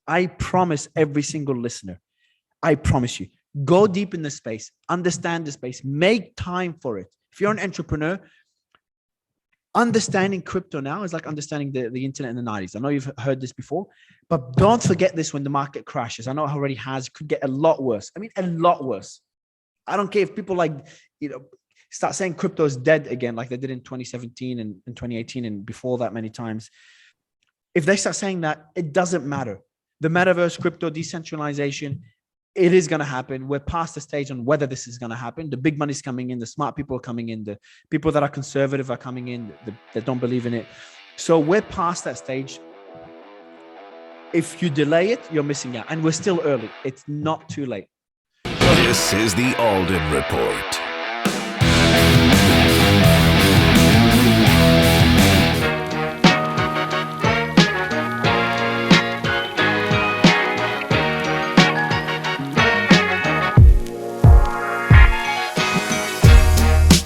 I promise every single listener, I promise you, go deep in the space, understand the space, make time for it. If you're an entrepreneur, understanding crypto now is like understanding the internet in the 90s. I know you've heard this before, but don't forget this when the market crashes. I know it already has, it could get a lot worse. I mean, a lot worse. I don't care if people start saying crypto is dead again, like they did in 2017 and 2018 and before that many times. If they start saying that, it doesn't matter. The metaverse, crypto, decentralization, it is going to happen. We're past the stage on whether this is going to happen. The big money's coming in. The smart people are coming in. The people that are conservative are coming in that don't believe in it. So we're past that stage. If you delay it, you're missing out. And we're still early. It's not too late. This is the Alden Report.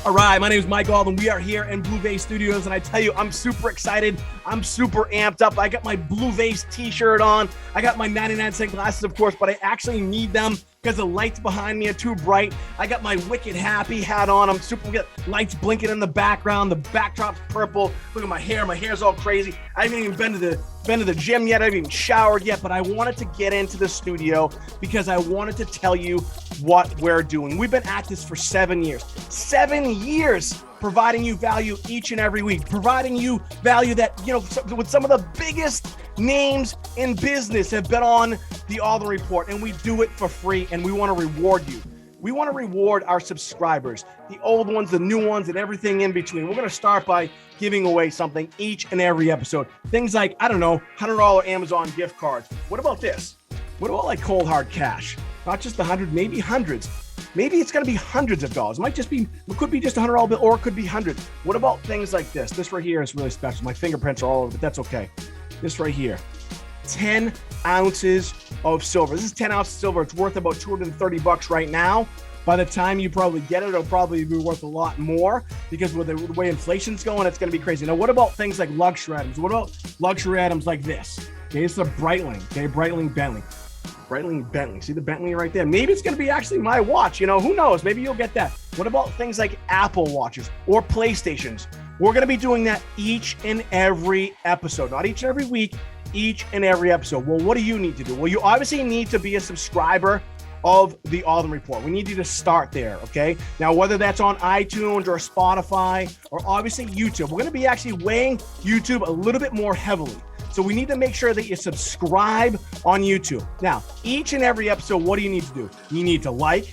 All right, my name is Mike Alden. We are here in Blue Vase Studios, and I tell you, I'm super excited. I'm super amped up. I got my Blue Vase t-shirt on. I got my 99-cent glasses, of course, but I actually need them because the lights behind me are too bright. I got my Wicked Happy hat on. I'm super, we got lights blinking in the background. The backdrop's purple. Look at my hair. My hair's all crazy. I haven't even been to the gym yet. I haven't even showered yet, but I wanted to get into the studio because I wanted to tell you what we're doing. We've been at this for 7 years. 7 years providing you value each and every week, providing you value that, with some of the biggest names in business have been on the Alden Report, and we do it for free, and we want to reward you. We want to reward our subscribers, the old ones, the new ones, and everything in between. We're going to start by giving away something each and every episode. Things like, I don't know, $100 Amazon gift cards. What about this? What about like cold hard cash? Not just 100, maybe hundreds. Maybe it's going to be hundreds of dollars. It could be just a $100 bill, or it could be hundreds. What about things like this? This right here is really special. My fingerprints are all over, but that's okay. This right here, 10 ounces of silver. This is 10 ounces of silver. It's worth about $230 right now. By the time you probably get it, it'll probably be worth a lot more because with the way inflation's going, it's going to be crazy. Now, what about things like luxury items? What about luxury items like this? Okay, it's a Breitling. Okay, Breitling Bentley. Breitling Bentley. See the Bentley right there? Maybe it's going to be actually my watch. Who knows? Maybe you'll get that. What about things like Apple watches or PlayStations? We're going to be doing that each and every episode, not each and every week, each and every episode. Well, what do you need to do? Well, you obviously need to be a subscriber of the Alden Report. We need you to start there, okay? Now, whether that's on iTunes or Spotify or obviously YouTube, we're going to be actually weighing YouTube a little bit more heavily. So we need to make sure that you subscribe on YouTube. Now, each and every episode, what do you need to do? You need to like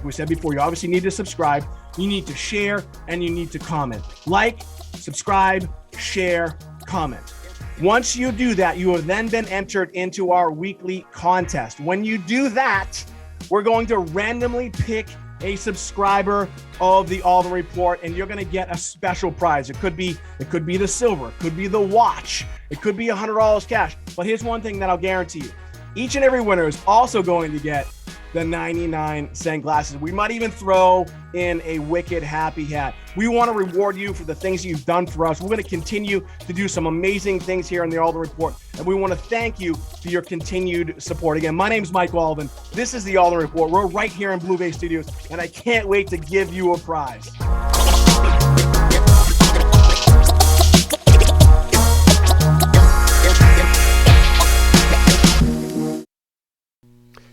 we said before, you obviously need to subscribe. You need to share, and you need to comment. Like, subscribe, share, comment. Once you do that, you have then been entered into our weekly contest. When you do that, we're going to randomly pick a subscriber of the Alden Report, and you're going to get a special prize. It could be the silver, it could be the watch, it could be $100 cash. But here's one thing that I'll guarantee you. Each and every winner is also going to get the 99-cent glasses. We might even throw in a Wicked Happy hat. We want to reward you for the things you've done for us. We're going to continue to do some amazing things here in the Alden Report, and we want to thank you for your continued support. Again, my name is Mike Alden. This is the Alden Report. We're right here in Blue Vase Studios, and I can't wait to give you a prize.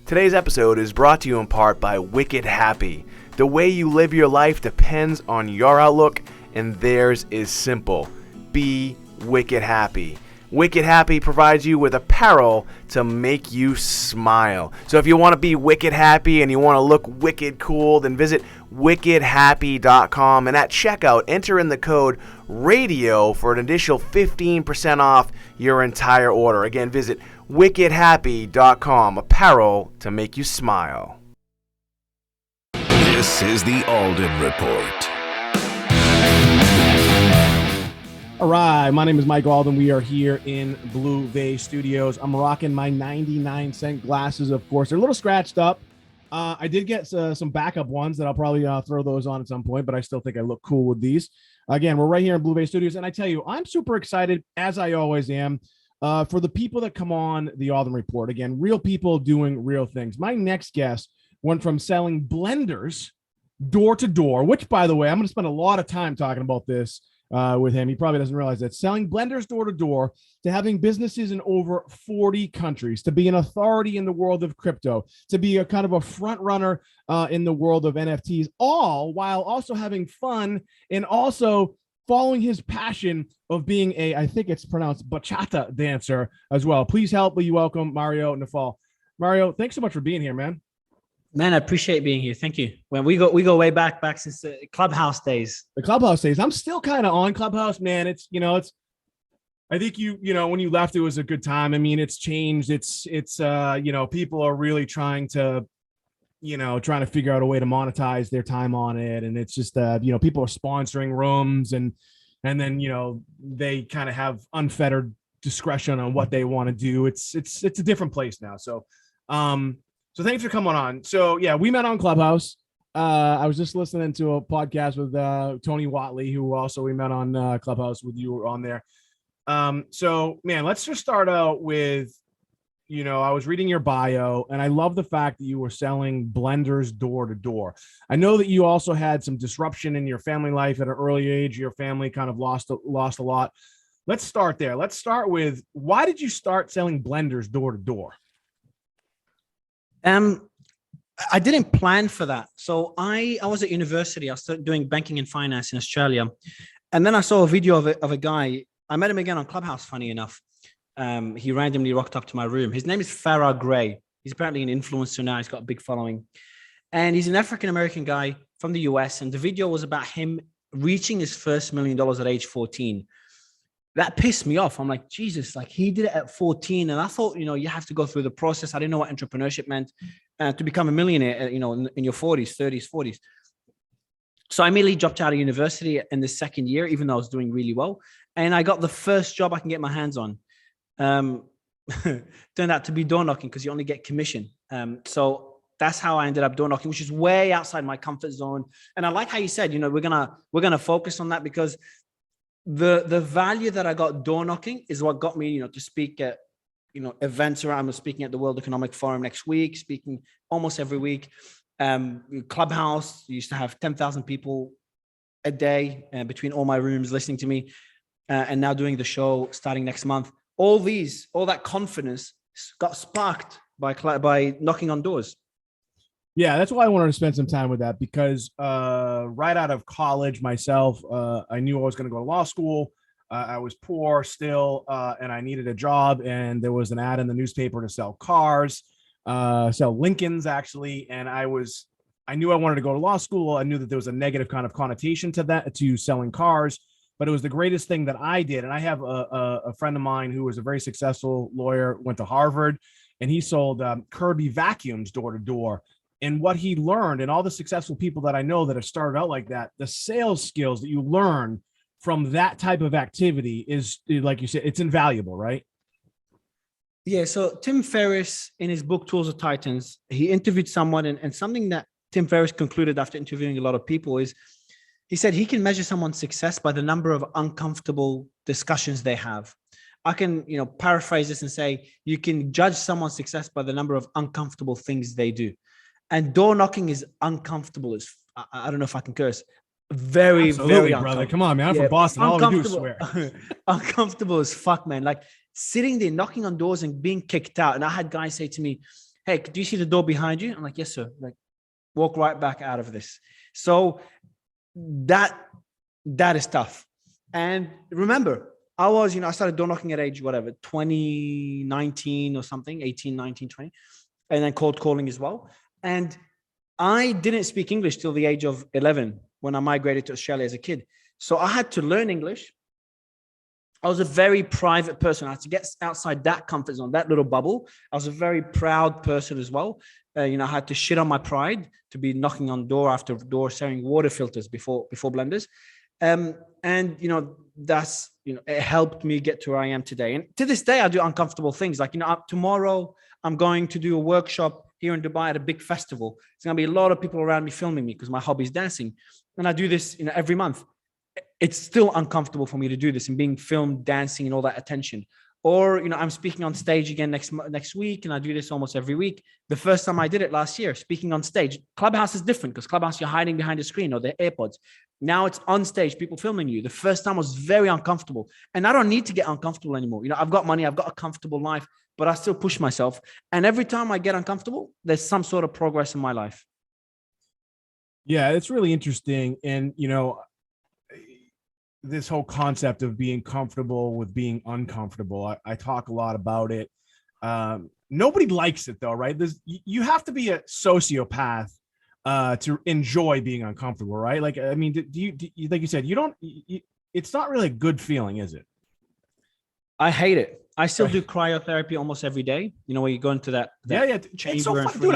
Today's episode is brought to you in part by Wicked Happy. The way you live your life depends on your outlook, and theirs is simple. Be Wicked Happy. Wicked Happy provides you with apparel to make you smile. So if you want to be wicked happy and you want to look wicked cool, then visit wickedhappy.com, and at checkout, enter in the code RADIO for an additional 15% off your entire order. Again, visit wickedhappy.com, apparel to make you smile. This is the Alden Report. All right, my name is Mike Alden. We are here in Blue Vase Studios. I'm rocking my 99-cent glasses, of course. They're a little scratched up. I did get some backup ones that I'll probably throw those on at some point, but I still think I look cool with these. Again, we're right here in Blue Vase Studios, and I tell you, I'm super excited, as I always am. For the people that come on the Alden Report, again, real people doing real things. My next guest went from selling blenders door to door, which, by the way, I'm going to spend a lot of time talking about this with him. He probably doesn't realize that. Selling blenders door to door, to having businesses in over 40 countries, to be an authority in the world of crypto, to be a kind of a front runner in the world of NFTs, all while also having fun and also following his passion of being I think it's pronounced bachata dancer as well. Please help me welcome Mario Nawfal. Mario, thanks so much for being here, man. Man, I appreciate being here. Thank you. When we go way back since the Clubhouse days. The Clubhouse days. I'm still kind of on Clubhouse, man. I think when you left, it was a good time. I mean, it's changed. It's people are really trying to figure out a way to monetize their time on it. And it's just, people are sponsoring rooms and then, they kind of have unfettered discretion on what they want to do. It's a different place now. So thanks for coming on. So yeah, we met on Clubhouse. I was just listening to a podcast with Tony Watley, who also we met on Clubhouse with you on there. So man, let's just start out with, I was reading your bio and I love the fact that you were selling blenders door to door. I know that you also had some disruption in your family life at an early age. Your family kind of lost a lot. Let's start there. Let's start with, why did you start selling blenders door to door? I didn't plan for that. So I was at university. I started doing banking and finance in Australia. And then I saw a video of a guy. I met him again on Clubhouse, funny enough. He randomly rocked up to my room. His name is Farah Gray. He's apparently an influencer now. He's got a big following. And he's an African-American guy from the US. And the video was about him reaching his first $1 million at age 14. That pissed me off. I'm like, Jesus, like he did it at 14. And I thought, you have to go through the process. I didn't know what entrepreneurship meant to become a millionaire, in your 40s, 30s, 40s. So I immediately dropped out of university in the second year, even though I was doing really well. And I got the first job I can get my hands on. Turned out to be door knocking because you only get commission. So that's how I ended up door knocking, which is way outside my comfort zone. And I like how you said, we're gonna focus on that, because the value that I got door knocking is what got me, to speak at, events around. I'm speaking at the World Economic Forum next week, speaking almost every week. Clubhouse used to have 10,000 people a day between all my rooms listening to me, and now doing the show starting next month. All that confidence got sparked by knocking on doors. Yeah, that's why I wanted to spend some time with that, because right out of college myself, I knew I was going to go to law school. I was poor still, and I needed a job. And there was an ad in the newspaper to sell cars, sell Lincolns actually. And I knew I wanted to go to law school. I knew that there was a negative kind of connotation to that, to selling cars, but it was the greatest thing that I did. And I have a friend of mine who was a very successful lawyer, went to Harvard, and he sold Kirby vacuums door to door. And what he learned, and all the successful people that I know that have started out like that, the sales skills that you learn from that type of activity is, like you said, it's invaluable, right? Yeah. So Tim Ferriss, in his book, Tools of Titans, he interviewed someone, and something that Tim Ferriss concluded after interviewing a lot of people is, he said he can measure someone's success by the number of uncomfortable discussions they have. I can, paraphrase this and say, you can judge someone's success by the number of uncomfortable things they do. And door knocking is uncomfortable as, I don't know if I can curse, very, absolutely, very brother. uncomfortable. Come on, man. I'm from Boston. All I do is swear. Uncomfortable as fuck, man. Like sitting there, knocking on doors and being kicked out. And I had guys say to me, hey, do you see the door behind you? I'm like, yes, sir. Like, walk right back out of this. So that is tough. And remember, I started door knocking at age, 19 or something, 18, 19, 20, and then cold calling as well. And I didn't speak English till the age of 11 when I migrated to Australia as a kid. So I had to learn English. I was a very private person. I had to get outside that comfort zone, that little bubble. I was a very proud person as well. I had to shit on my pride to be knocking on door after door, selling water filters before blenders. That's, it helped me get to where I am today. And to this day, I do uncomfortable things. Like, tomorrow I'm going to do a workshop here in Dubai at a big festival. It's going to be a lot of people around me filming me because my hobby is dancing. And I do this, every month. It's still uncomfortable for me to do this and being filmed, dancing and all that attention. Or, I'm speaking on stage again next week, and I do this almost every week. The first time I did it last year, speaking on stage. Clubhouse is different because Clubhouse, you're hiding behind a screen or the AirPods. Now it's on stage, people filming you. The first time was very uncomfortable, and I don't need to get uncomfortable anymore. I've got money, I've got a comfortable life, but I still push myself. And every time I get uncomfortable, there's some sort of progress in my life. Yeah, it's really interesting. And, this whole concept of being comfortable with being uncomfortable. I talk a lot about it. Nobody likes it though, right? You have to be a sociopath to enjoy being uncomfortable, right? Like, I mean, do you like you said, it's not really a good feeling, is it? I hate it. I still do cryotherapy almost every day. Where you go into that chamber. It's so fun, dude.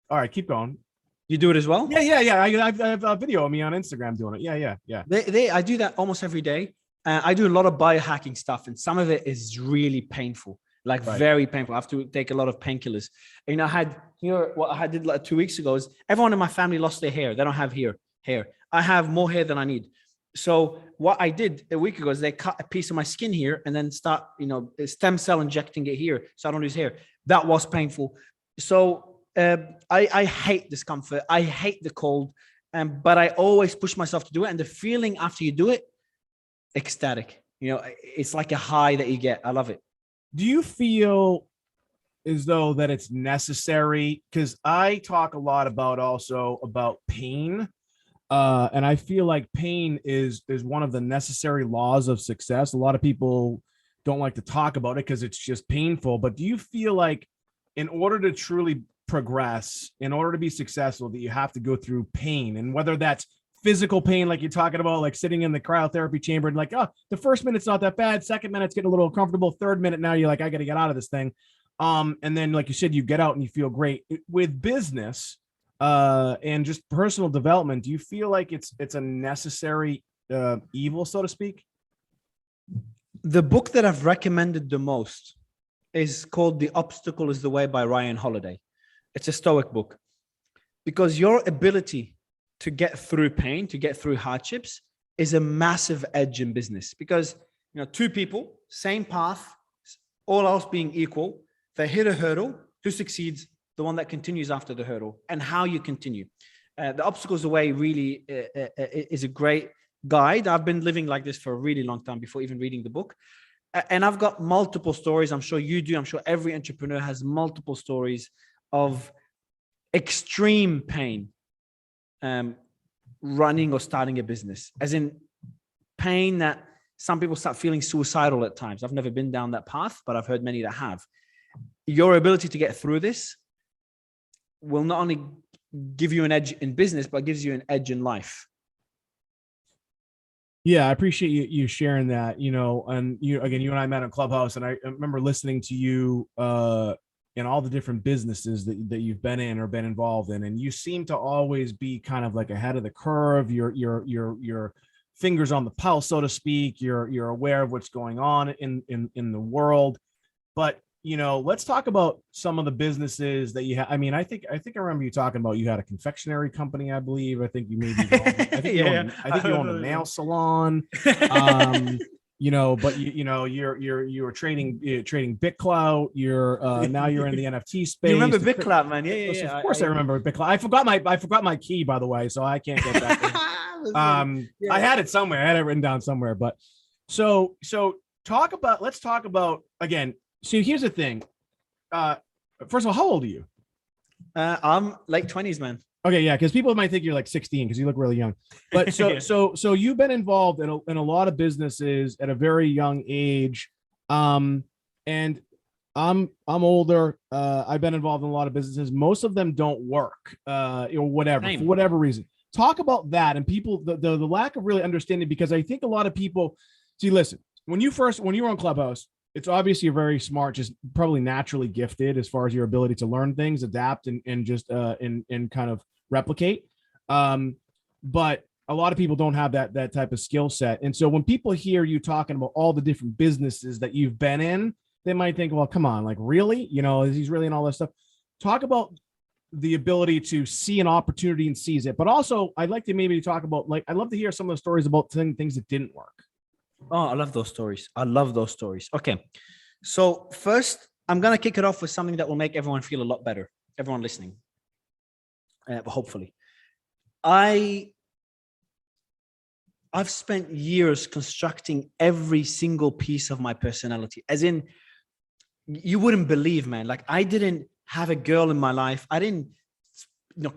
All right, keep going. You do it as well? Yeah. I have a video of me on Instagram doing it. Yeah. I do that almost every day. I do a lot of biohacking stuff, and some of it is really painful, very painful. I have to take a lot of painkillers. And what I did like 2 weeks ago is everyone in my family lost their hair. They don't have hair. I have more hair than I need. So what I did a week ago is they cut a piece of my skin here and then start, stem cell injecting it here so I don't lose hair. That was painful. So I hate discomfort. I hate the cold, but I always push myself to do it. And the feeling after you do it, ecstatic. It's like a high that you get. I love it. Do you feel as though that it's necessary? Because I talk a lot about pain. And I feel like pain is one of the necessary laws of success. A lot of people don't like to talk about it because it's just painful. But do you feel like in order to truly progress, in order to be successful, that you have to go through pain? And whether that's physical pain, like you're talking about, like sitting in the cryotherapy chamber and like, the first minute's not that bad. Second minute's getting a little uncomfortable. Third minute, now you're like, I got to get out of this thing. And then, like you said, you get out and you feel great. With business and just personal development, do you feel like it's a necessary evil, so to speak? The book that I've recommended the most is called The Obstacle is the Way by Ryan Holiday. It's a Stoic book, because your ability to get through pain, to get through hardships, is a massive edge in business. Because, two people, same path, all else being equal, they hit a hurdle. Who succeeds? The one that continues after the hurdle, and how you continue. The Obstacle is the Way really is a great guide. I've been living like this for a really long time before even reading the book. And I've got multiple stories. I'm sure you do. I'm sure every entrepreneur has multiple stories of extreme pain running or starting a business, as in pain that some people start feeling suicidal at times. I've never been down that path, but I've heard many that have. Your ability to get through this will not only give you an edge in business, but gives you an edge in life. Yeah, I appreciate you sharing that, and you and I met on Clubhouse, and I remember listening to you in all the different businesses that you've been in or been involved in. And you seem to always be kind of like ahead of the curve. Your fingers on the pulse, so to speak. You're aware of what's going on in the world. But, let's talk about some of the businesses that you have. I mean, I think I remember you talking about, you had a confectionery company, I believe. I think you maybe, you owned a nail salon. But you were trading BitClout. You're now you're in the NFT space. You remember BitClout, man? Yeah. Of course, I remember BitClout. I forgot my key, by the way, so I can't get that. I had it somewhere. I had it written down somewhere. But so let's talk about again. So here's the thing. First of all, how old are you? I'm late 20s, man. Okay, yeah, because people might think you're like 16 because you look really young. But so you've been involved in a lot of businesses at a very young age, and I'm older. I've been involved in a lot of businesses. Most of them don't work, or whatever. Same. For whatever reason. Talk about that and people the lack of really understanding, because I think a lot of people see. Listen, when you were on Clubhouse, it's obviously you're very smart, just probably naturally gifted as far as your ability to learn things, adapt, and just and kind of replicate. But a lot of people don't have that type of skill set. And so when people hear you talking about all the different businesses that you've been in, they might think, well, come on, like really? Is he's really in all this stuff? Talk about the ability to see an opportunity and seize it. But also I'd like to maybe talk about, like, I'd love to hear some of the stories about things that didn't work. Oh, I love those stories. I love those stories. Okay. So first, I'm going to kick it off with something that will make everyone feel a lot better. Everyone listening, hopefully. I've spent years constructing every single piece of my personality, as in, you wouldn't believe, man. Like, I didn't have a girl in my life. I didn't,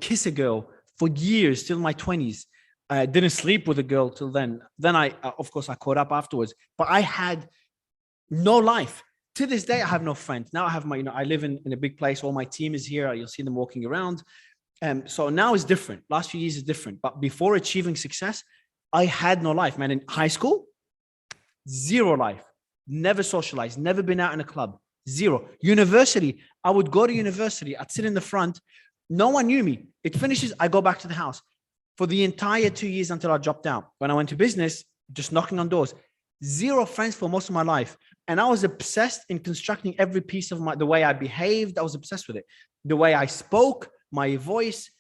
kiss a girl for years till my 20s. I didn't sleep with a girl till then. Then of course, I caught up afterwards. But I had no life. To this day, I have no friends. Now I have my, I live in a big place. All my team is here. You'll see them walking around. So now it's different. Last few years is different. But before achieving success, I had no life, man. In high school, zero life. Never socialized. Never been out in a club. Zero. University, I would go to university. I'd sit in the front. No one knew me. It finishes, I go back to the house. For the entire 2 years until I dropped out. When I went to business, just knocking on doors. Zero friends for most of my life. And I was obsessed in constructing every piece of the way I behaved. I was obsessed with it. The way I spoke, my voice,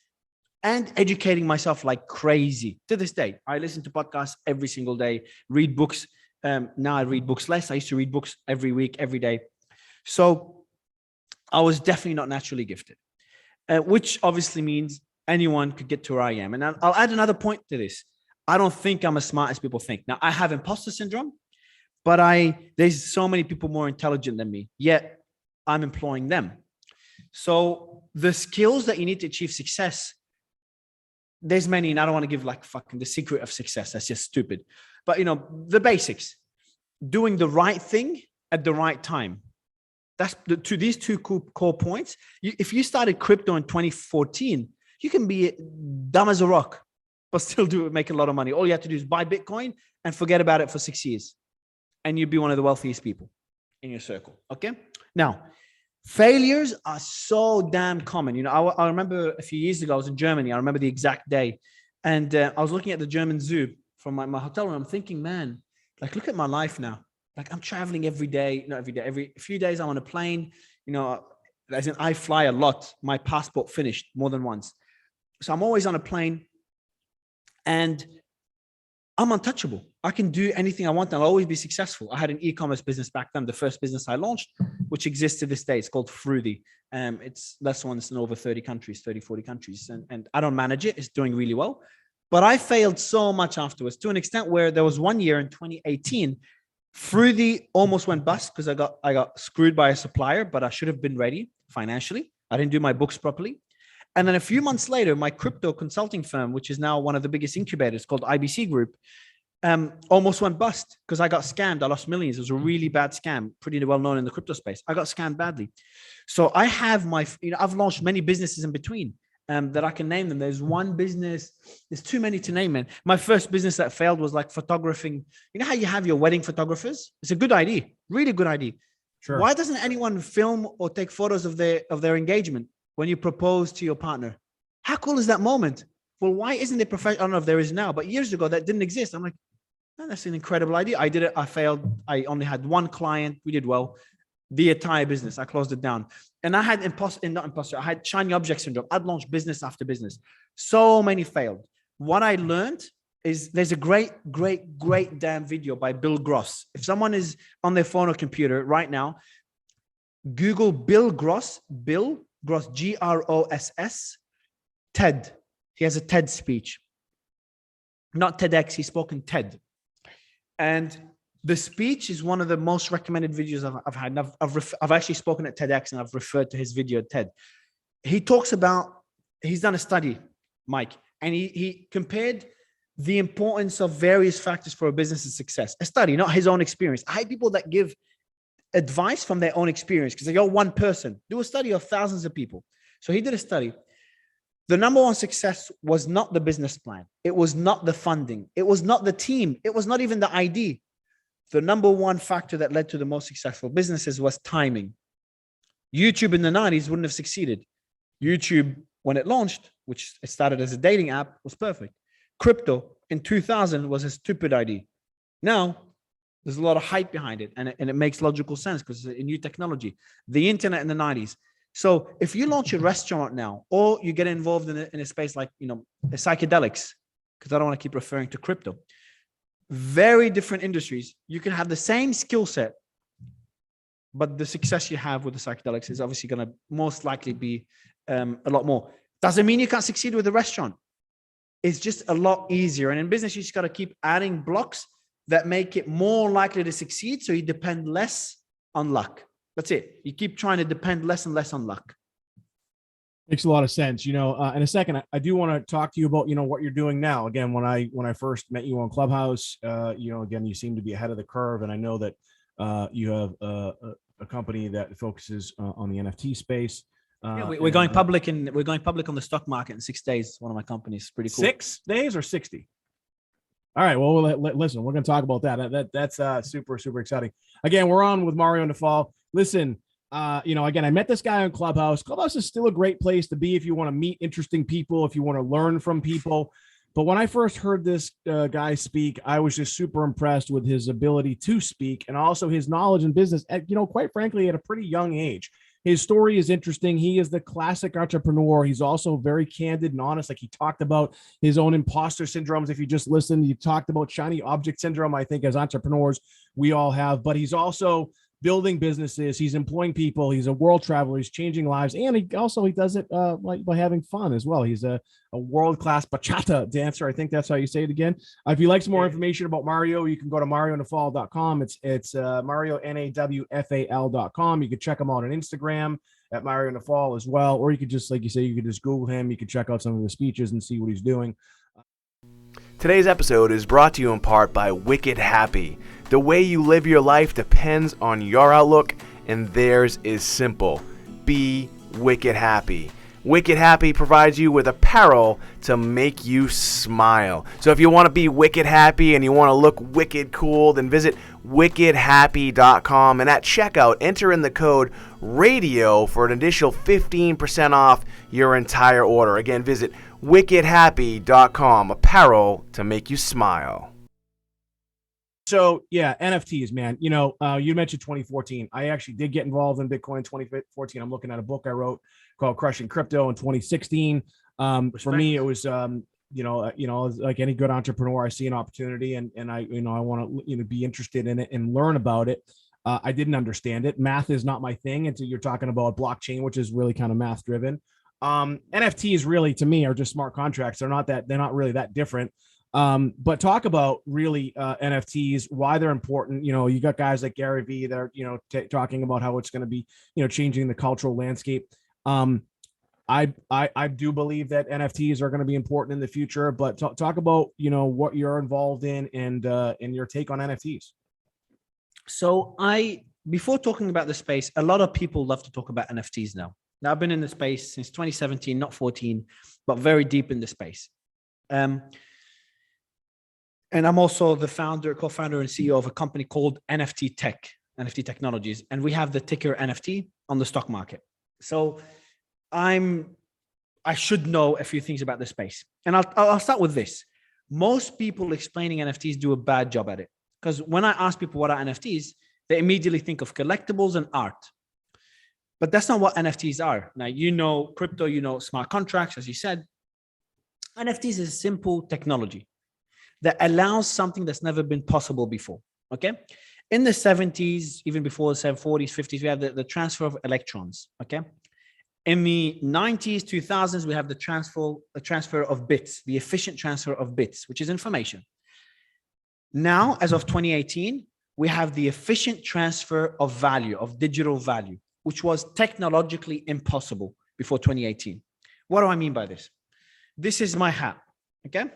and educating myself like crazy. To this day, I listen to podcasts every single day, read books. Now I read books less. I used to read books every week, every day. So I was definitely not naturally gifted, which obviously means anyone could get to where I am. And I'll add another point to this. I don't think I'm as smart as people think. Now, I have imposter syndrome, but there's so many people more intelligent than me, yet I'm employing them. So the skills that you need to achieve success, there's many, and I don't want to give like fucking the secret of success. That's just stupid. But the basics, doing the right thing at the right time. That's to these two core points. If you started crypto in 2014, you can be dumb as a rock, but still make a lot of money. All you have to do is buy Bitcoin and forget about it for 6 years. And you'd be one of the wealthiest people in your circle. Okay. Now, failures are so damn common. I remember a few years ago, I was in Germany. I remember the exact day. And I was looking at the German zoo from my hotel room. I'm thinking, man, like, look at my life now. Like, I'm traveling every day, not every day, every few days I'm on a plane, as in I fly a lot. My passport finished more than once. So I'm always on a plane and I'm untouchable. I can do anything I want and I'll always be successful. I had an e-commerce business back then, the first business I launched, which exists to this day. It's called Fruity. That's one that's in over 30 countries, 30, 40 countries. And I don't manage it. It's doing really well. But I failed so much afterwards, to an extent where there was one year in 2018, Fruity almost went bust because I got screwed by a supplier, but I should have been ready financially. I didn't do my books properly. And then a few months later, my crypto consulting firm, which is now one of the biggest incubators called IBC Group, almost went bust because I got scammed. I lost millions. It was a really bad scam, pretty well known in the crypto space. I got scammed badly. So I have I've launched many businesses in between that I can name them. There's one business, there's too many to name, man. My first business that failed was like photographing. You know how you have your wedding photographers? It's a good idea, really good idea. Sure. Why doesn't anyone film or take photos of their engagement when you propose to your partner? How cool is that moment? Well, why isn't it professional? I don't know if there is now, but years ago that didn't exist. I'm like, man, that's an incredible idea. I did it. I failed. I only had one client. We did well. The entire business, I closed it down. And I had I had shiny object syndrome. I'd launched business after business. So many failed. What I learned is there's a great damn video by Bill Gross. If someone is on their phone or computer right now, Google Bill Gross, Gross, TED. He has a TED speech. Not TEDx, he spoke in TED. And the speech is one of the most recommended videos I've had. And I've actually spoken at TEDx and I've referred to his video at TED. He talks about, he's done a study, Mike, and he compared the importance of various factors for a business's success. A study, not his own experience. I hate people that give advice from their own experience because you're one person. Do a study of thousands of people. So he did a study. The number one success was not the business plan. It was not the funding. It was not the team. It was not even the ID. The number one factor that led to the most successful businesses was timing. YouTube in the 90s wouldn't have succeeded. YouTube, when it launched, which it started as a dating app, was perfect. Crypto in 2000 was a stupid idea. Now, there's a lot of hype behind it, and it makes logical sense because it's a new technology. The internet in the 90s. So if you launch a restaurant now, or you get involved in a space like, psychedelics, because I don't want to keep referring to crypto. very different industries. You can have the same skill set, but the success you have with the psychedelics is obviously going to most likely be a lot more. Doesn't mean you can't succeed with the restaurant. It's just a lot easier. And in business, you just got to keep adding blocks that make it more likely to succeed. So you depend less on luck. That's it. You keep trying to depend less and less on luck. Makes a lot of sense. In a second, I do want to talk to you about, what you're doing now. Again, when I first met you on Clubhouse, again, you seem to be ahead of the curve. And I know that you have a company that focuses on the NFT space. We're going public on the stock market in 6 days. One of my companies. Pretty cool. 6 days or 60? All right. Well, listen, we're going to talk about that. That's super, super exciting. Again, we're on with Mario Nawfal. Listen, again, I met this guy on Clubhouse. Clubhouse is still a great place to be if you want to meet interesting people, if you want to learn from people. But when I first heard this guy speak, I was just super impressed with his ability to speak and also his knowledge in business at, quite frankly, at a pretty young age. His story is interesting. He is the classic entrepreneur. He's also very candid and honest. Like, he talked about his own imposter syndromes. If you just listen, you talked about shiny object syndrome. I think as entrepreneurs, we all have, but he's also building businesses. He's employing people. He's a world traveler. He's changing lives. And he does it by having fun as well. He's a world-class bachata dancer. I think that's how you say it again. If you'd like some more information about Mario, you can go to marionawfal.com. It's Mario, Nawfal.com. You can check him out on Instagram at Mario Nawfal as well. Or you could just, like you say, you could just Google him. You could check out some of his speeches and see what he's doing. Today's episode is brought to you in part by Wicked Happy. The way you live your life depends on your outlook, and theirs is simple. Be wicked happy. Wicked Happy provides you with apparel to make you smile. So if you want to be wicked happy and you want to look wicked cool, then visit wickedhappy.com, and at checkout, enter in the code RADIO for an additional 15% off your entire order. Again, visit wickedhappy.com, apparel to make you smile. So yeah, NFTs, man. You mentioned 2014. I actually did get involved in Bitcoin in 2014. I'm looking at a book I wrote called Crushing Crypto in 2016. For me, it was like any good entrepreneur, I see an opportunity and I want to be interested in it and learn about it. I didn't understand it. Math is not my thing until you're talking about blockchain, which is really kind of math driven. NFTs really, to me, are just smart contracts. They're not really that different. But talk about really NFTs, why they're important. You got guys like Gary Vee that are, talking about how it's going to be, changing the cultural landscape. I do believe that NFTs are going to be important in the future, but talk about, what you're involved in and your take on NFTs. So before talking about the space, a lot of people love to talk about NFTs now. Now, I've been in the space since 2017, not 14, but very deep in the space. And I'm also the co-founder and CEO of a company called NFT NFT Technologies. And we have the ticker NFT on the stock market. So I should know a few things about the space. And I'll start with this. Most people explaining NFTs do a bad job at it. Because when I ask people what are NFTs, they immediately think of collectibles and art. But that's not what NFTs are. Now, crypto, smart contracts, as you said. NFTs is simple technology that allows something that's never been possible before, okay? In the 70s, even before the 40s, 50s, we have the transfer of electrons, okay? In the 90s, 2000s, we have the transfer of bits, the efficient transfer of bits, which is information. Now, as of 2018, we have the efficient transfer of value, of digital value, which was technologically impossible before 2018. What do I mean by this? This is my hat, okay?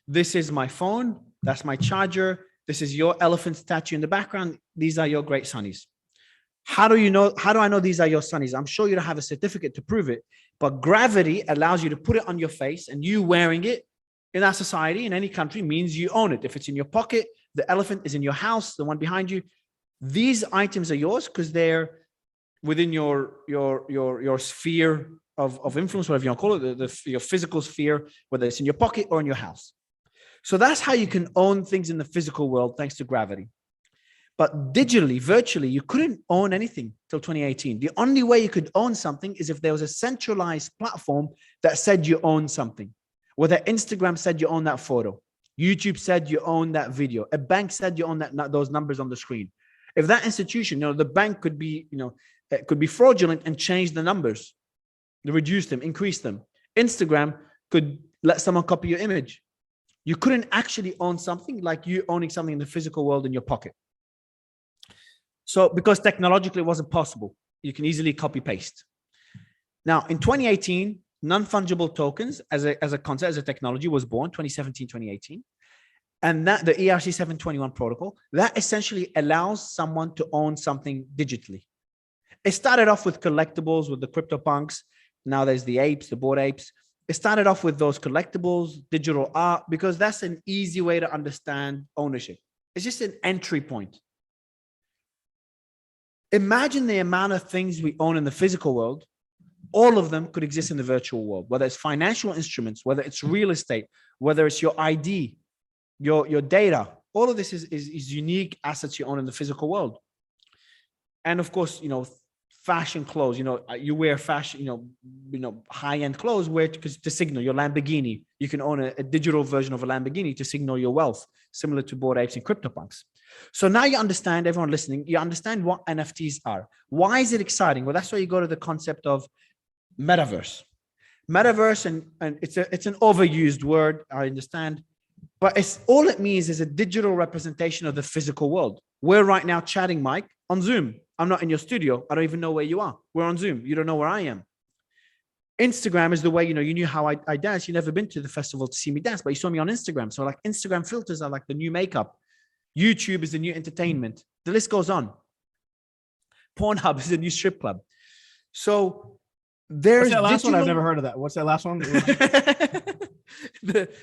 This is my phone. That's my charger. This is your elephant statue in the background. These are your great sunnies. How do I know these are your sunnies? I'm sure you don't have a certificate to prove it, but gravity allows you to put it on your face, and you wearing it in our society, in any country, means you own it. If it's in your pocket, the elephant is in your house, the one behind you. These items are yours because they're within your sphere of influence, whatever you want to call it, your physical sphere, whether it's in your pocket or in your house. So that's how you can own things in the physical world, thanks to gravity. But digitally, virtually, you couldn't own anything till 2018. The only way you could own something is if there was a centralized platform that said you own something, whether Instagram said you own that photo. YouTube said you own that video. A bank said you own those numbers on the screen. If that institution, the bank could be, it could be fraudulent and change the numbers, reduce them, increase them. Instagram could let someone copy your image. You couldn't actually own something like you owning something in the physical world in your pocket. So because technologically it wasn't possible, you can easily copy paste. Now in 2018, non-fungible tokens as a concept, as a technology was born, 2017, 2018. And that the ERC 721 protocol, that essentially allows someone to own something digitally. It started off with collectibles with the CryptoPunks. Now there's the apes, the Bored Apes. It started off with those collectibles, digital art, because that's an easy way to understand ownership. It's just an entry point. Imagine the amount of things we own in the physical world. All of them could exist in the virtual world, whether it's financial instruments, whether it's real estate, whether it's your ID, your data. All of this is unique assets you own in the physical world. And of course, fashion clothes, you wear fashion, high-end clothes to signal your Lamborghini. You can own a digital version of a Lamborghini to signal your wealth, similar to Bored Apes and CryptoPunks. So now you understand, everyone listening, you understand what NFTs are. Why is it exciting? Well, that's why you go to the concept of Metaverse. Metaverse, and it's an overused word, I understand, but all it means is a digital representation of the physical world. We're right now chatting, Mike, on Zoom. I'm not in your studio. I don't even know where you are. We're on Zoom. You don't know where I am. Instagram is the way, you knew how I dance. You've never been to the festival to see me dance, but you saw me on Instagram. So like Instagram filters are like the new makeup. YouTube is the new entertainment. The list goes on. Pornhub is the new strip club. So there's What's that last one? I've never heard of that. What's that last one?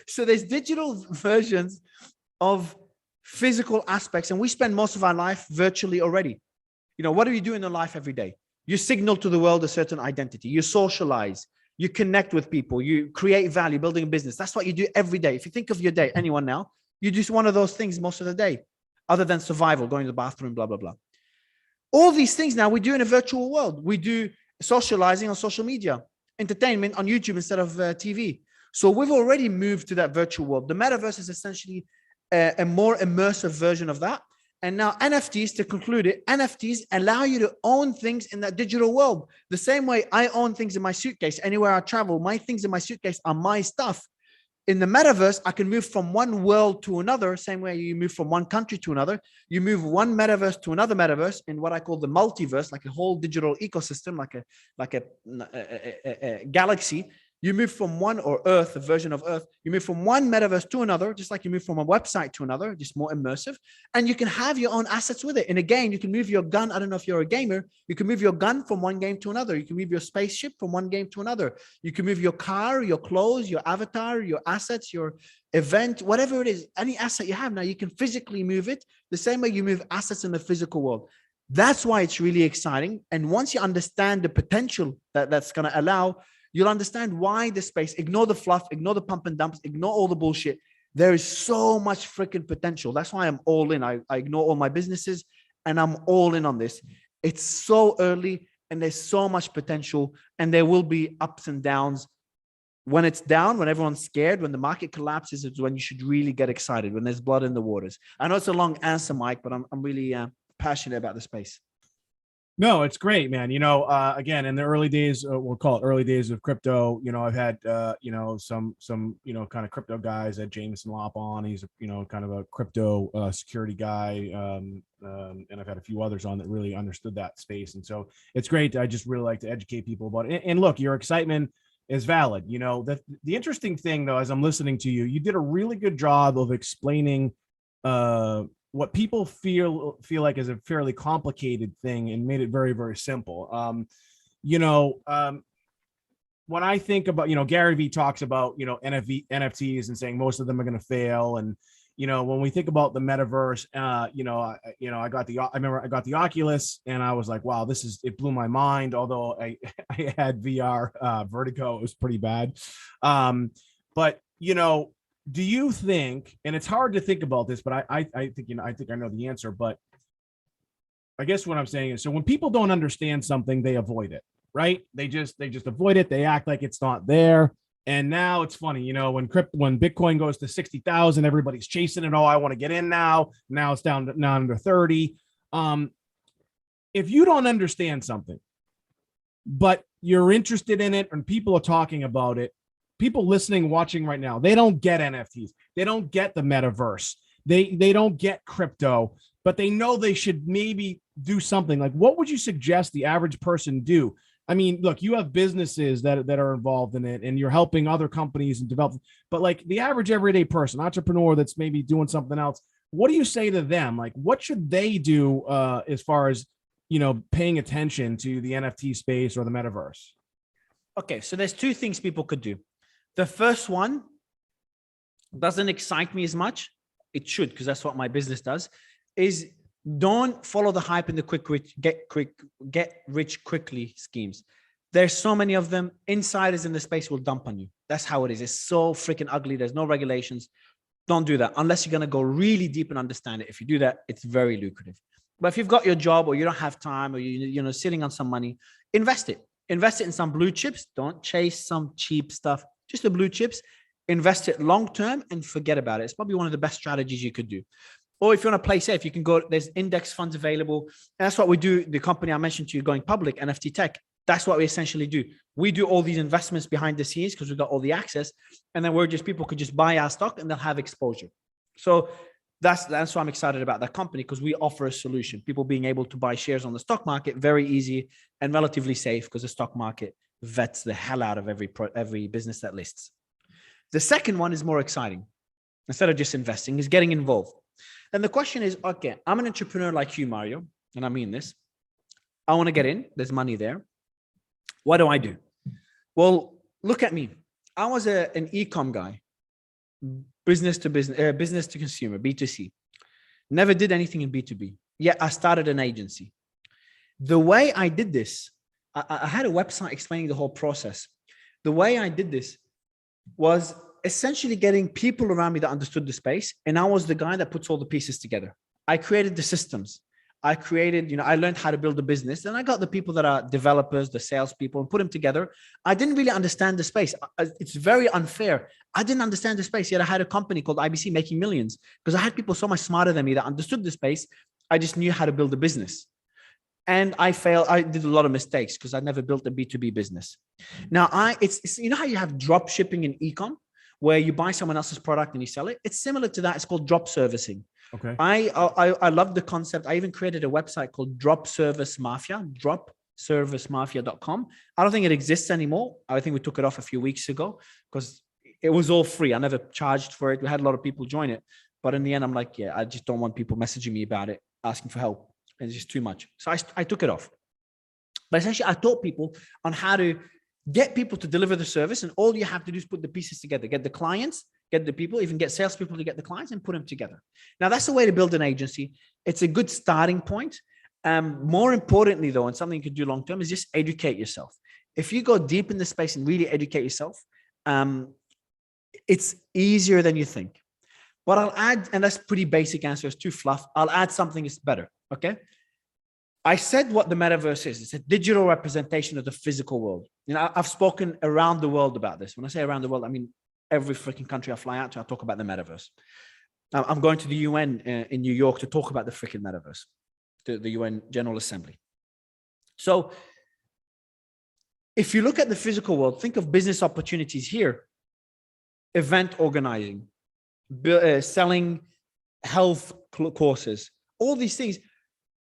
So there's digital versions of physical aspects, and we spend most of our life virtually already. What do you do in your life every day? You signal to the world a certain identity. You socialize. You connect with people. You create value, building a business. That's what you do every day. If you think of your day, anyone now, you do one of those things most of the day, other than survival, going to the bathroom, blah, blah, blah. All these things now we do in a virtual world. We do socializing on social media, entertainment on YouTube instead of TV. So we've already moved to that virtual world. The metaverse is essentially a more immersive version of that. And now NFTs, to conclude it, NFTs allow you to own things in that digital world. The same way I own things in my suitcase. Anywhere I travel, my things in my suitcase are my stuff. In the metaverse, I can move from one world to another, same way you move from one country to another. You move one metaverse to another metaverse in what I call the multiverse, like a whole digital ecosystem, like a galaxy. You move from one, or Earth, a version of Earth, you move from one metaverse to another, just like you move from a website to another, just more immersive. And you can have your own assets with it. In a game, you can move your gun. I don't know if you're a gamer. You can move your gun from one game to another. You can move your spaceship from one game to another. You can move your car, your clothes, your avatar, your assets, your event, whatever it is, any asset you have now, you can physically move it the same way you move assets in the physical world. That's why it's really exciting. And once you understand the potential that's going to allow, you'll understand why the space, ignore the fluff, ignore the pump and dumps, ignore all the bullshit. There is so much freaking potential. That's why I'm all in. I ignore all my businesses and I'm all in on this. It's so early and there's so much potential, and there will be ups and downs. When it's down, when everyone's scared, when the market collapses, it's when you should really get excited, when there's blood in the waters. I know it's a long answer, Mike, but I'm really passionate about the space. No, it's great, man. Again, in the early days, we'll call it early days of crypto, I've had, some kind of crypto guys. At Jameson Lop on. He's, kind of a crypto security guy. And I've had a few others on that really understood that space. And so it's great. I just really like to educate people about it. And look, your excitement is valid. The interesting thing, though, as I'm listening to you, you did a really good job of explaining what people feel like is a fairly complicated thing, and made it very, very simple. When I think about, Gary Vee talks about, NFTs and saying most of them are going to fail. And, when we think about the metaverse, I remember I got the Oculus and I was like, wow, it blew my mind. Although I had VR vertigo, it was pretty bad. But, do you think, and it's hard to think about this, but I think I know the answer, but I guess what I'm saying is, so when people don't understand something, they avoid it, right? They just avoid it. They act like it's not there. And now it's funny, you know, when Bitcoin goes to 60,000, everybody's chasing it. Oh, I want to get in now. Now it's down under 30. If you don't understand something, but you're interested in it and people are talking about it, people listening, watching right now, they don't get NFTs. They don't get the metaverse. They don't get crypto, but they know they should maybe do something. Like, what would you suggest the average person do? I mean, look, you have businesses that are involved in it and you're helping other companies and develop, but like the average everyday person, entrepreneur that's maybe doing something else, what do you say to them? Like, what should they do as far as, you know, paying attention to the NFT space or the metaverse? Okay, so there's two things people could do. The first one doesn't excite me as much. It should, because that's what my business does, is don't follow the hype and the get rich quickly schemes. There's so many of them. Insiders in the space will dump on you. That's how it is. It's so freaking ugly. There's no regulations. Don't do that unless you're going to go really deep and understand it. If you do that, it's very lucrative. But if you've got your job or you don't have time or you're know, sitting on some money, invest it. Invest it in some blue chips. Don't chase some cheap stuff. Just the blue chips. Invest it long-term and forget about it. It's probably one of the best strategies you could do. Or if you want to play safe, you can go, there's index funds available. And that's what we do. The company I mentioned to you going public, NFT Tech, that's what we essentially do. We do all these investments behind the scenes because we've got all the access. And then people could just buy our stock and they'll have exposure. So that's why I'm excited about that company, because we offer a solution. People being able to buy shares on the stock market, very easy and relatively safe because the stock market vets the hell out of every business that lists. The second one is more exciting. Instead of just investing, is getting involved. And the question is, okay, I'm an entrepreneur like you, Mario, and I mean this. I want to get in. There's money there. What do I do? Well, look at me. I was an ecom guy, business to consumer, B2C. Never did anything in B2B. Yet I started an agency. The way I did this, I had a website explaining the whole process. The way I did this was essentially getting people around me that understood the space. And I was the guy that puts all the pieces together. I created the systems. I learned how to build a business, and I got the people that are developers, the salespeople, and put them together. I didn't really understand the space. It's very unfair. I didn't understand the space, yet I had a company called IBC making millions because I had people so much smarter than me that understood the space. I just knew how to build a business. And I failed. I did a lot of mistakes because I never built a B2B business. Now, it's you know how you have drop shipping in ecom, where you buy someone else's product and you sell it? It's similar to that. It's called drop servicing. Okay. I love the concept. I even created a website called Drop Service Mafia, dropservicemafia.com. I don't think it exists anymore. I think we took it off a few weeks ago because it was all free. I never charged for it. We had a lot of people join it. But in the end, I'm like, yeah, I just don't want people messaging me about it, asking for help. It's just too much. So I took it off. But essentially, I taught people on how to get people to deliver the service. And all you have to do is put the pieces together, get the clients, get the people, even get salespeople to get the clients and put them together. Now, that's the way to build an agency. It's a good starting point. More importantly, though, and something you could do long-term is just educate yourself. If you go deep in the space and really educate yourself, it's easier than you think. But I'll add, and that's pretty basic answer, it's too fluff. I'll add something that's better, okay? I said what the metaverse is. It's a digital representation of the physical world. You know, I've spoken around the world about this. When I say around the world, I mean every freaking country I fly out to, I talk about the metaverse. I'm going to the UN in New York to talk about the freaking metaverse, the UN General Assembly. So if you look at the physical world, think of business opportunities here, event organizing, selling health courses, all these things.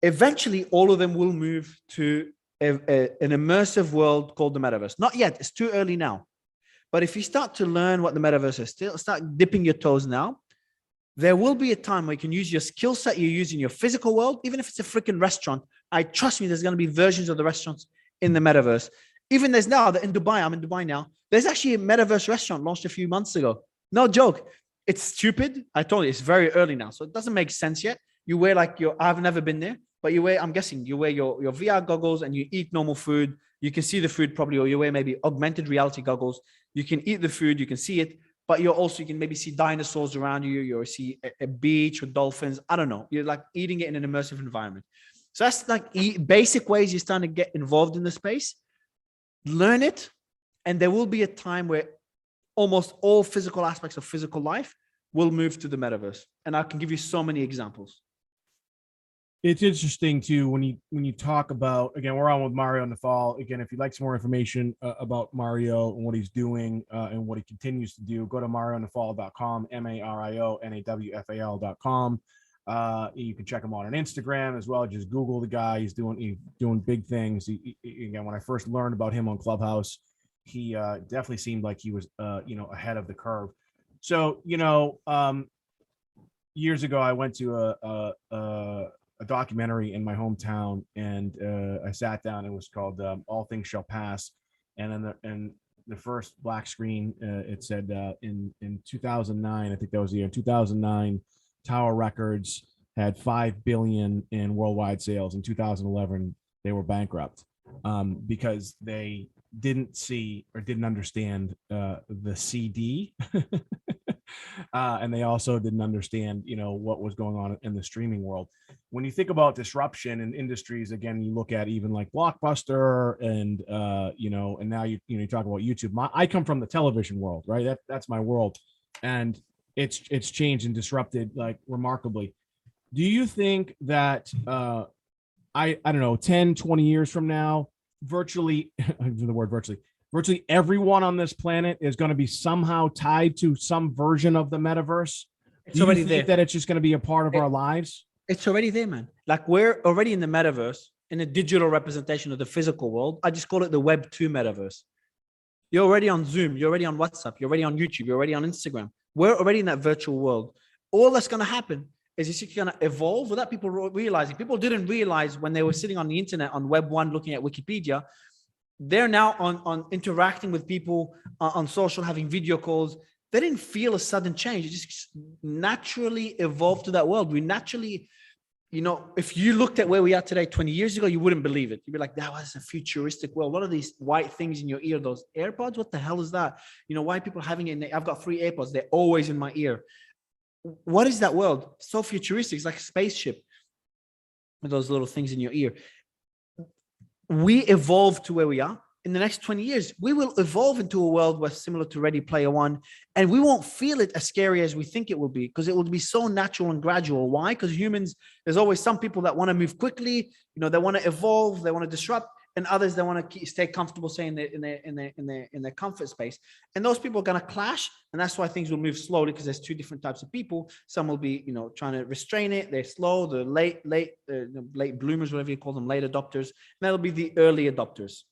Eventually, all of them will move to an immersive world called the metaverse. Not yet. It's too early now. But if you start to learn what the metaverse is, start dipping your toes now, there will be a time where you can use your skill set you use in your physical world, even if it's a freaking restaurant. Trust me, there's going to be versions of the restaurants in the metaverse. Even there's now, in Dubai, I'm in Dubai now, there's actually a metaverse restaurant launched a few months ago. No joke. It's stupid. I told you, it's very early now. So it doesn't make sense yet. You wear I've never been there, but I'm guessing you wear your VR goggles and you eat normal food. You can see the food probably, or you wear maybe augmented reality goggles. You can eat the food, you can see it, but you can maybe see dinosaurs around you. You'll see a beach with dolphins. I don't know. You're like eating it in an immersive environment. So that's like basic ways you're starting to get involved in the space. Learn it. And there will be a time where almost all physical aspects of physical life will move to the metaverse. And I can give you so many examples. It's interesting too when you talk about, again, we're on with Mario Nawfal. Again, if you'd like some more information about Mario and what he's doing and what he continues to do, go to marionawfal.com, MarioNawfal.com. You can check him out on Instagram as well. Just Google the guy. He's doing big things. Again, when I first learned about him on Clubhouse, he definitely seemed like he was ahead of the curve. So years ago, I went to a documentary in my hometown, and I sat down. It was called "All Things Shall Pass," and then the first black screen it said in 2009, I think that was the year 2009, Tower Records had 5 billion in worldwide sales. In 2011, they were bankrupt because they didn't see or didn't understand the CD. And they also didn't understand, what was going on in the streaming world. When you think about disruption in industries, again, you look at even like Blockbuster and, and now you talk about YouTube. I come from the television world, right? That's my world. And it's changed and disrupted like remarkably. Do you think that, I don't know, 10, 20 years from now, virtually everyone on this planet is going to be somehow tied to some version of the metaverse? It's already there. That it's just going to be a part of our lives? It's already there, man. Like we're already in the metaverse, in a digital representation of the physical world. I just call it the Web 2 metaverse. You're already on Zoom. You're already on WhatsApp. You're already on YouTube. You're already on Instagram. We're already in that virtual world. All that's going to happen is it's going to evolve without people realizing. People didn't realize when they were sitting on the internet on Web 1 looking at Wikipedia. They're now on interacting with people on social, having video calls. They didn't feel a sudden change. It just naturally evolved to that world. We naturally, if you looked at where we are today 20 years ago, you wouldn't believe it. You'd be like, that was a futuristic world. What are these white things in your ear? Those AirPods? What the hell is that? Why are people having it? I've got 3 AirPods. They're always in my ear. What is that world? So futuristic. It's like a spaceship with those little things in your ear. We evolved to where we are. In the next 20 years, we will evolve into a world where similar to Ready Player One, and we won't feel it as scary as we think it will be because it will be so natural and gradual. Why? Because humans, there's always some people that want to move quickly, they want to evolve, they want to disrupt, and others that want to stay comfortable, say in their comfort space. And those people are going to clash, and that's why things will move slowly because there's 2 different types of people. Some will be, trying to restrain it. They're slow. The late bloomers, whatever you call them, late adopters, and that'll be the early adopters.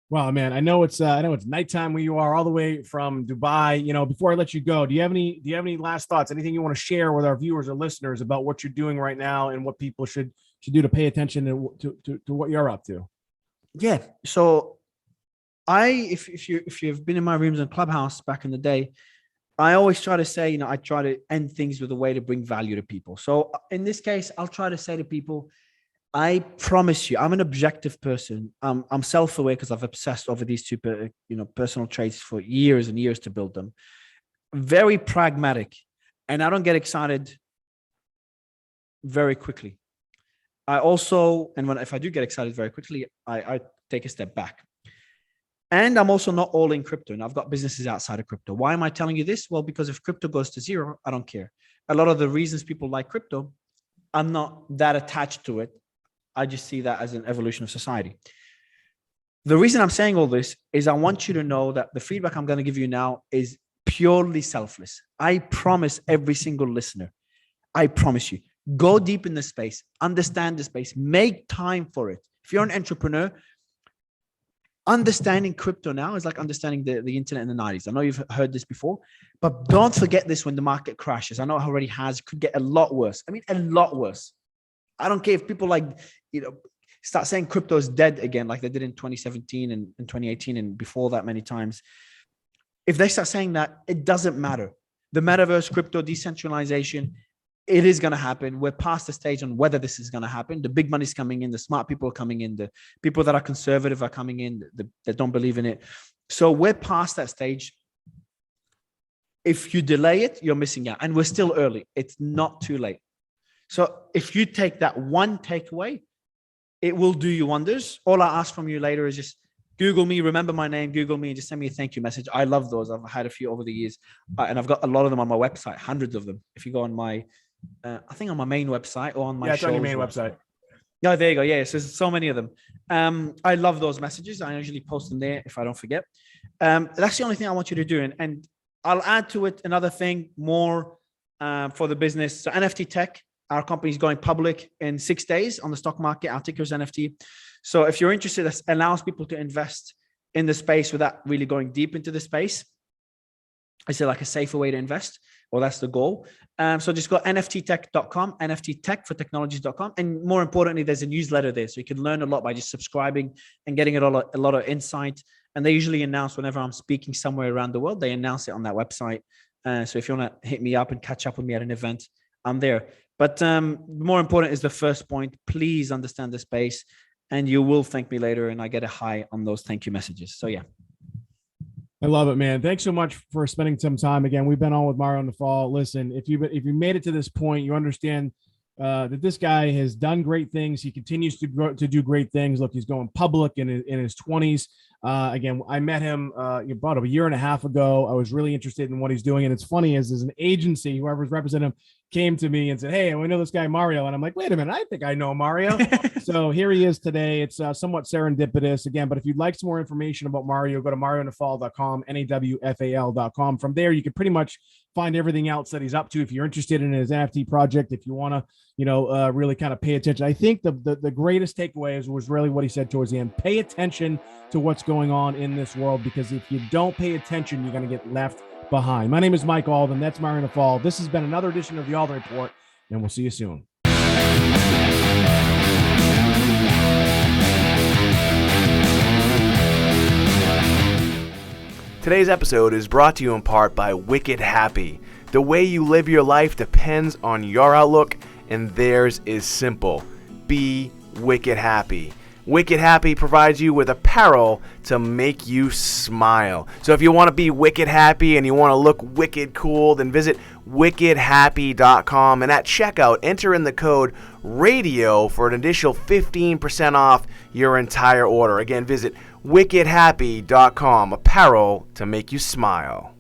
Wow, man, I know it's nighttime where you are, all the way from Dubai. Before I let you go, do you have any last thoughts? Anything you want to share with our viewers or listeners about what you're doing right now and what people should do to pay attention to what you're up to? Yeah. So if you've been in my rooms in Clubhouse back in the day, I always try to say, I try to end things with a way to bring value to people. So in this case, I'll try to say to people, I promise you, I'm an objective person. I'm self-aware because I've obsessed over these 2, personal traits for years and years to build them. Very pragmatic, and I don't get excited very quickly. I also, if I do get excited very quickly, I take a step back. And I'm also not all in crypto, and I've got businesses outside of crypto. Why am I telling you this? Well, because if crypto goes to 0, I don't care. A lot of the reasons people like crypto, I'm not that attached to it. I just see that as an evolution of society. The reason I'm saying all this is I want you to know that the feedback I'm going to give you now is purely selfless. I promise every single listener, I promise you, go deep in the space, understand the space, make time for it. If you're an entrepreneur, understanding crypto now is like understanding the internet in the 90s. I know you've heard this before, but don't forget this when the market crashes. I know it already has, it could get a lot worse. I mean, a lot worse. I don't care if people start saying crypto is dead again, like they did in 2017 and 2018 and before that many times. If they start saying that, it doesn't matter. The metaverse, crypto, decentralization, it is going to happen. We're past the stage on whether this is going to happen. The big money's coming in. The smart people are coming in. The people that are conservative are coming in, that don't believe in it. So we're past that stage. If you delay it, you're missing out. And we're still early. It's not too late. So if you take that one takeaway, it will do you wonders. All I ask from you later is just Google me, remember my name, Google me, and just send me a thank you message. I love those. I've had a few over the years, and I've got a lot of them on my website, hundreds of them. If you go on my, I think on my main website or on my it's on your main website. Yeah, there you go. Yeah, so there's so many of them. I love those messages. I usually post them there if I don't forget. That's the only thing I want you to do, and I'll add to it another thing more for the business. So NFT Tech, our company is going public in 6 days on the stock market. Our ticker is NFT. So if you're interested, that allows people to invest in the space without really going deep into the space. Is it like a safer way to invest? Well, that's the goal. So just go nfttech.com, nfttech for technologies.com. And more importantly, there's a newsletter there. So you can learn a lot by just subscribing and getting a lot of insight. And they usually announce whenever I'm speaking somewhere around the world, they announce it on that website. So if you want to hit me up and catch up with me at an event, I'm there. But more important is the first point. Please understand the space, and you will thank me later. And I get a high on those thank you messages. So yeah. I love it, man. Thanks so much for spending some time. Again, we've been on with Mario Nawfal. Listen, if you made it to this point, you understand that this guy has done great things. He continues to do great things. Look, he's going public in his 20s. Again, I met him about a year and a half ago. I was really interested in what he's doing. And it's funny as an agency, whoever's representing him came to me and said, hey, we know this guy Mario. And I'm like, wait a minute, I think I know Mario. So here he is today. It's somewhat serendipitous again, but if you'd like some more information about Mario, go to marionawfal.com, NAWFAL.com. From there, you can pretty much find everything else that he's up to. If you're interested in his NFT project, if you want to, really kind of pay attention. I think the greatest takeaway was really what he said towards the end. Pay attention to what's going on in this world, because if you don't pay attention, you're going to get left behind. My name is Mike Alden. That's Mario Nawfal. This has been another edition of the Alden Report, and we'll see you soon. Today's episode is brought to you in part by Wicked Happy. The way you live your life depends on your outlook, and theirs is simple. Be wicked happy. Wicked Happy provides you with apparel to make you smile. So if you want to be wicked happy and you want to look wicked cool, then visit wickedhappy.com, and at checkout, enter in the code RADIO for an additional 15% off your entire order. Again, visit wickedhappy.com, apparel to make you smile.